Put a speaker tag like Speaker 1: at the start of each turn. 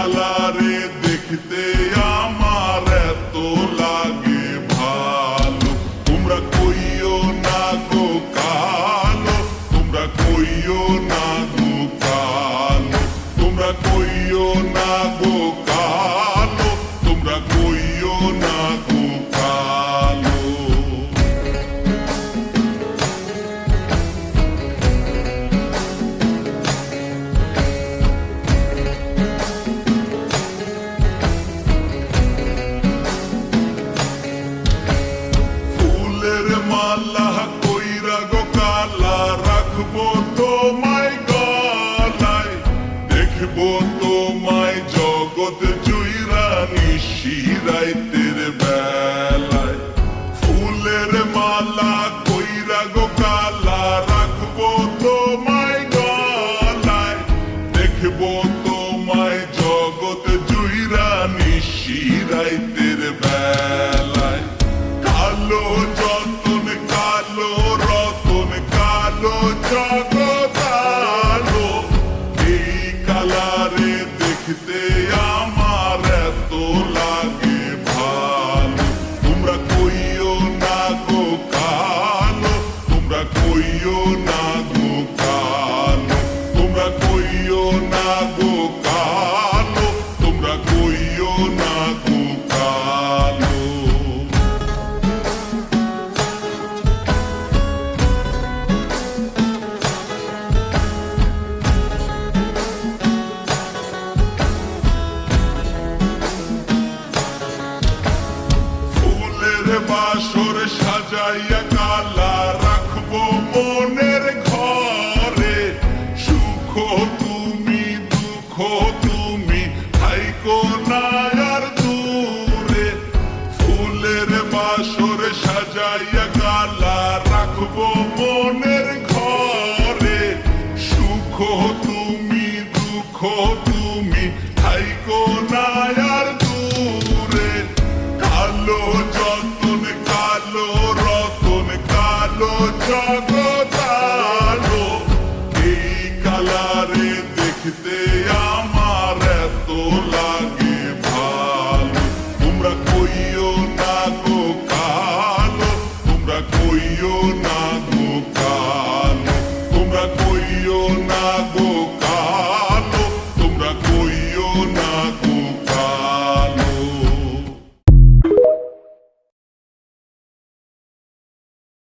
Speaker 1: কালারে দেখতে আমার এত লাগে ভালো। তোমরা কইও না গো কালো, তোমরা কইও না গো কালো, তোমরা কইও না গো কালো, তোমরা কইও না গো কালো। ফুলের মালা কইরা গো কালা রাখবো তোমায় গলায়, দেখবো তোমায় জগৎ জুইরা নিশি রাইতের বেলায়। ফুলের মালা কইরা গো কালা রাখবো তোমায় গলায়, দেখবো তোমায় জগৎ জুইরা নিশি রাইতের বেলায়। কালো যতন কালো রতন কালো জগৎ আলো, এই কালারে দেখতে আমার এত লাগে ভালো। তোমরা কইও না গো কালো, তোমরা কইও না গো কালো, তোমরা কইও না গো কালো, তোমরা কইও না গো কালো। ফুলের বাসর সাজাইয়া কালা রাখবো মনের ঘরে, সুখ তুমি দুঃখ তুমি থাইকো না আর দূরে। ফুলের বাসর সাজাইয়া কালা রাখবো মনের ঘরে, সুখ তুমি দুঃখ তুমি থাইকো না আর দূরে। কালো যতন কালো রতন কালো জগৎ আলো, এই কালারে দেখতে আমার এত লাগে ভালো। তোমরা কইও না গো কালো, তোমরা কইও না গো কালো, তোমরা কইও না গো